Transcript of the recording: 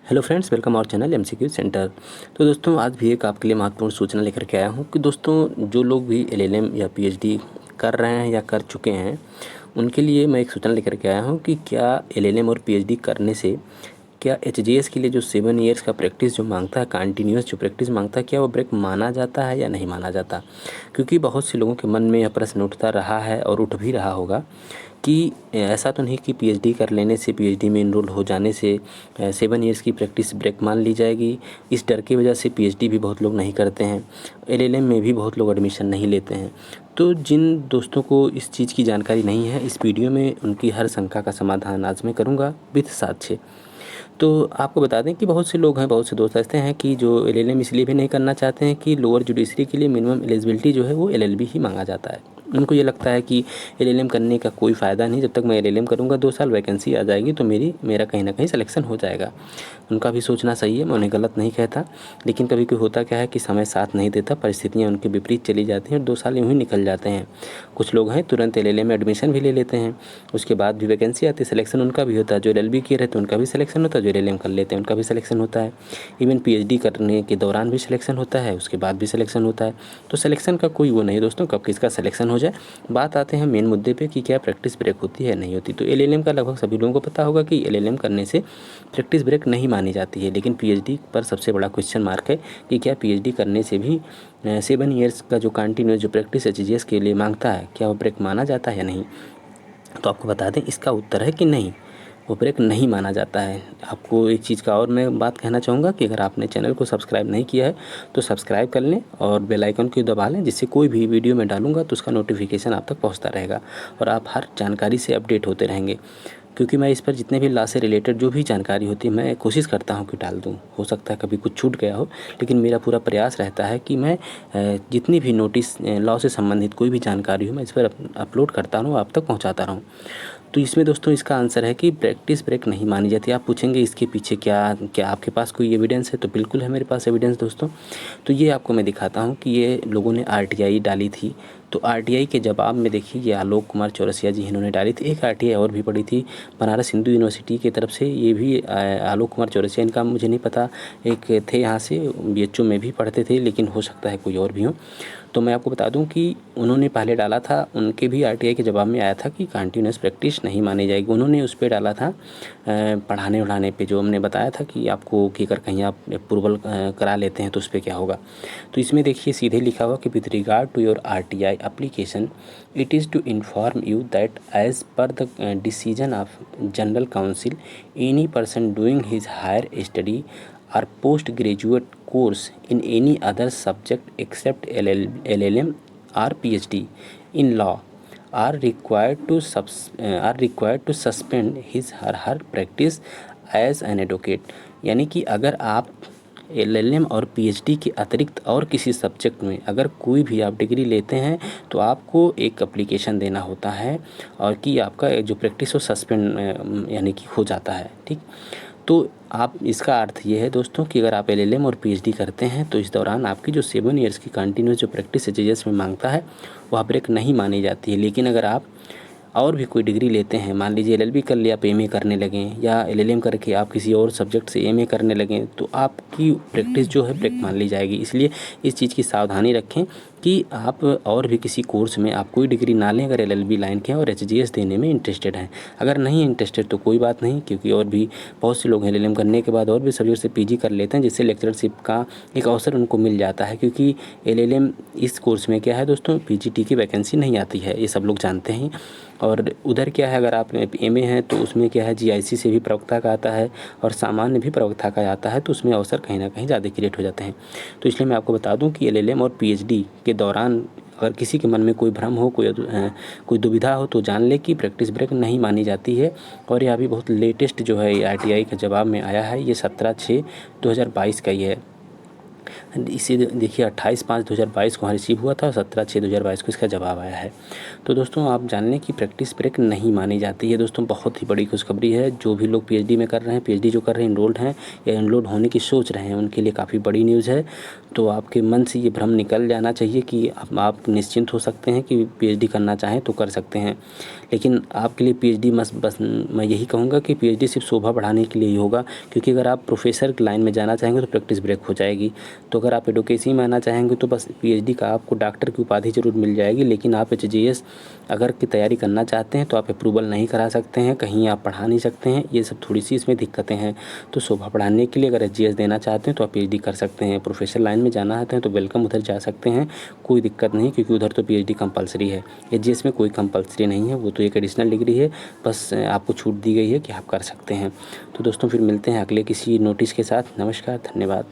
Hello friends, welcome our channel MCQ centre. तो दोस्तों आज भी एक आपके लिए महत्वपूर्ण सूचना लेकर के आया हूँ कि दोस्तों जो लोग भी एलएलएम या पीएचडी कर रहे हैं या कर चुके हैं उनके लिए मैं एक सूचना लेकर के आया हूँ कि क्या एलएलएम और पीएचडी करने से क्या एचजीएस के लिए जो 7 ईयर्स का प्रैक्टिस जो मांगता है, कंटिन्यूअस जो प्रैक्टिस मांगता है, क्या वो ब्रेक माना जाता है या नहीं माना जाता। क्योंकि बहुत से लोगों के मन में यह प्रश्न उठता रहा है और उठ भी रहा होगा कि ऐसा तो नहीं कि पीएचडी कर लेने से, पीएचडी में इनरोल हो जाने से 7 ईयर्स की प्रैक्टिस ब्रेक मान ली जाएगी। इस डर की वजह से पीएचडी भी बहुत लोग नहीं करते हैं, एलएलएम में भी बहुत लोग एडमिशन नहीं लेते हैं। तो जिन दोस्तों को इस चीज़ की जानकारी नहीं है, इस वीडियो में उनकी हर शंका का समाधान आज मैं करूँगा विद साक्ष्य। तो आपको बता दें कि बहुत से लोग हैं, बहुत से दोस्त ऐसे हैं कि जो एलएलएम इसलिए भी नहीं करना चाहते हैं कि लोअर जुडिशरी के लिए मिनिमम एलिजिबिलिटी जो है वो एलएलबी ही मांगा जाता है। उनको ये लगता है कि एलएलएम करने का कोई फ़ायदा नहीं, जब तक मैं एलएलएम करूँगा 2 साल वैकेंसी आ जाएगी तो मेरा कहीं ना कहीं सिलेक्शन हो जाएगा। उनका भी सोचना सही है, मैं उन्हें गलत नहीं कहता, लेकिन कभी कभी होता क्या है कि समय साथ नहीं देता, परिस्थितियाँ उनके विपरीत चली जाती हैं और 2 साल यूँ ही निकल जाते हैं। कुछ लोग हैं तुरंत एलएलएम में एडमिशन भी ले लेते हैं, उसके बाद भी वैकेंसी आती है, सिलेक्शन उनका भी होता है। जो एलएलबी किए रहते हैं उनका भी सिलेक्शन होता है, जो एलएलएम कर लेते हैं उनका भी सिलेक्शन होता है। इवन पीएचडी करने के दौरान भी सिलेक्शन होता है, उसके बाद भी सिलेक्शन होता है। तो सिलेक्शन का कोई वो नहीं दोस्तों, कब किसका सिलेक्शन हो जाए। बात आते हैं मेन मुद्दे पे कि क्या प्रैक्टिस ब्रेक होती है नहीं होती। तो एलएलएम का लगभग सभी लोगों को पता होगा कि एलएलएम करने से प्रैक्टिस ब्रेक नहीं मानी जाती है, लेकिन पीएचडी पर सबसे बड़ा क्वेश्चन मार्क है कि क्या पीएचडी करने से भी 7 ईयर्स का जो कंटिन्यूअस जो प्रैक्टिस एचजीएस के लिए मांगता है, क्या वो ब्रेक माना जाता है या नहीं। तो आपको बता दें इसका उत्तर है कि नहीं, वो ब्रेक नहीं माना जाता है। आपको एक चीज़ का और मैं बात कहना चाहूँगा कि अगर आपने चैनल को सब्सक्राइब नहीं किया है तो सब्सक्राइब कर लें और बेल आइकन को दबा लें, जिससे कोई भी वीडियो मैं डालूँगा तो उसका नोटिफिकेशन आप तक पहुँचता रहेगा और आप हर जानकारी से अपडेट होते रहेंगे। क्योंकि मैं इस पर जितने भी लॉ से रिलेटेड जो भी जानकारी होती है मैं कोशिश करता हूँ कि डाल दूँ। हो सकता है कभी कुछ छूट गया हो, लेकिन मेरा पूरा प्रयास रहता है कि मैं जितनी भी नोटिस लॉ से संबंधित कोई भी जानकारी हो मैं इस पर अपलोड करता रहूँ, आप तक पहुँचाता रहूँ। तो इसमें दोस्तों इसका आंसर है कि प्रैक्टिस ब्रेक नहीं मानी जाती। आप पूछेंगे इसके पीछे क्या क्या आपके पास कोई एविडेंस है, तो बिल्कुल है मेरे पास एविडेंस दोस्तों। तो ये आपको मैं दिखाता हूँ कि ये लोगों ने आरटीआई डाली थी। तो आरटीआई के जवाब में देखिए ये आलोक कुमार चौरसिया जी इन्होंने डाली थी। एक आरटीआई और भी पड़ी थी बनारस हिंदू यूनिवर्सिटी की तरफ से, ये भी आलोक कुमार चौरसिया, इनका मुझे नहीं पता, एक थे यहाँ से बीएचयू में भी पढ़ते थे, लेकिन हो सकता है कोई और भी हो। तो मैं आपको बता दूं कि उन्होंने पहले डाला था, उनके भी आरटीआई के जवाब में आया था कि कंटिन्यूअस प्रैक्टिस नहीं मानी जाएगी। उन्होंने उस पर डाला था पढ़ाने वढ़ाने पे, जो हमने बताया था कि आपको कि अगर कहीं आप अप्रूवल करा लेते हैं तो उस पर क्या होगा। तो इसमें देखिए सीधे लिखा हुआ कि with regard to your RTI application it is to inform you that as per the decision of general council any person doing his higher study or postgraduate course in any other subject except LLM or PhD in law are required to suspend his or her practice as an advocate। यानी कि अगर आप LLM और PhD के अतिरिक्त और किसी subject में अगर कोई भी आप डिग्री लेते हैं तो आपको एक एप्लीकेशन देना होता है और कि आपका जो प्रैक्टिस हो सस्पेंड यानी कि हो जाता है। ठीक, तो आप इसका अर्थ ये है दोस्तों कि अगर आप एलएलएम और पीएचडी करते हैं तो इस दौरान आपकी जो 7 ईयर्स की कंटिन्यूस जो प्रैक्टिस एचजीएस में मांगता है वह ब्रेक नहीं मानी जाती है। लेकिन अगर आप और भी कोई डिग्री लेते हैं, मान लीजिए एलएलबी कर लिया, आप एमए करने लगें, या एलएलएम करके आप किसी और सब्जेक्ट से एमए करने लगें, तो आपकी प्रैक्टिस जो है ब्रेक मान ली जाएगी। इसलिए इस चीज़ की सावधानी रखें कि आप और भी किसी कोर्स में आप कोई डिग्री ना लें अगर एलएलबी लाइन के हैं और एचजीएस देने में इंटरेस्टेड हैं। अगर नहीं इंटरेस्टेड तो कोई बात नहीं, क्योंकि और भी बहुत से लोग हैं एलएलएम करने के बाद और भी सब्जेक्ट से पीजी कर लेते हैं, जिससे लेक्चरशिप का एक अवसर उनको मिल जाता है। क्योंकि एलएलएम इस कोर्स में क्या है दोस्तों, पीजीटी की वैकेंसी नहीं आती है, ये सब लोग जानते हैं। और उधर क्या है, अगर आप एमए हैं तो उसमें क्या है जीआईसी से भी प्रवक्ता का आता है और सामान्य भी प्रवक्ता का आता है, तो उसमें अवसर कहीं ना कहीं ज़्यादा क्रिएट हो जाते हैं। तो इसलिए मैं आपको बता दूं कि एलएलएम और पीएचडी के दौरान अगर किसी के मन में कोई भ्रम हो, कोई दुविधा हो, तो जान ले कि प्रैक्टिस ब्रेक नहीं मानी जाती है। और यह अभी बहुत लेटेस्ट जो है आरटीआई के जवाब में आया है, ये 17/6/2022 का ही है। इसे देखिए 28/5/2022 को वहाँ रिसीव हुआ था और 17/6/2022 को इसका जवाब आया है। तो दोस्तों आप जान लें कि प्रैक्टिस ब्रेक नहीं मानी जाती है। दोस्तों बहुत ही बड़ी खुशखबरी है, जो भी लोग पीएचडी में कर रहे हैं, पीएचडी जो कर रहे हैं, इनरोल्ड हैं या इनरोल्ड होने की सोच रहे हैं, उनके लिए काफ़ी बड़ी न्यूज़ है। तो आपके मन से ये भ्रम निकल जाना चाहिए कि आप निश्चिंत हो सकते हैं कि पीएचडी करना चाहें तो कर सकते हैं। लेकिन आपके लिए पीएचडी बस मैं यही कहूँगा कि पीएचडी सिर्फ शोभा बढ़ाने के लिए ही होगा, क्योंकि अगर आप प्रोफेसर की लाइन में जाना चाहेंगे तो प्रैक्टिस ब्रेक हो जाएगी। तो अगर आप एडवोकेसी में आना चाहेंगे तो बस पीएचडी का आपको डॉक्टर की उपाधि ज़रूर मिल जाएगी, लेकिन आप एचजीएस अगर की तैयारी करना चाहते हैं तो आप अप्रूवल नहीं करा सकते हैं, कहीं आप पढ़ा नहीं सकते हैं, ये सब थोड़ी सी इसमें दिक्कतें हैं। तो शोभा बढ़ाने के लिए अगर एचजीएस देना चाहते हैं तो आप पीएचडी कर सकते हैं। प्रोफेसर लाइन में जाना चाहते हैं तो वेलकम, उधर जा सकते हैं, कोई दिक्कत नहीं, क्योंकि उधर तो पीएचडी कंपलसरी है। एचजीएस में कोई कंपलसरी नहीं है, वो तो एक एडिशनल डिग्री है, बस आपको छूट दी गई है कि आप कर सकते हैं। तो दोस्तों फिर मिलते हैं अगले किसी नोटिस के साथ। नमस्कार, धन्यवाद।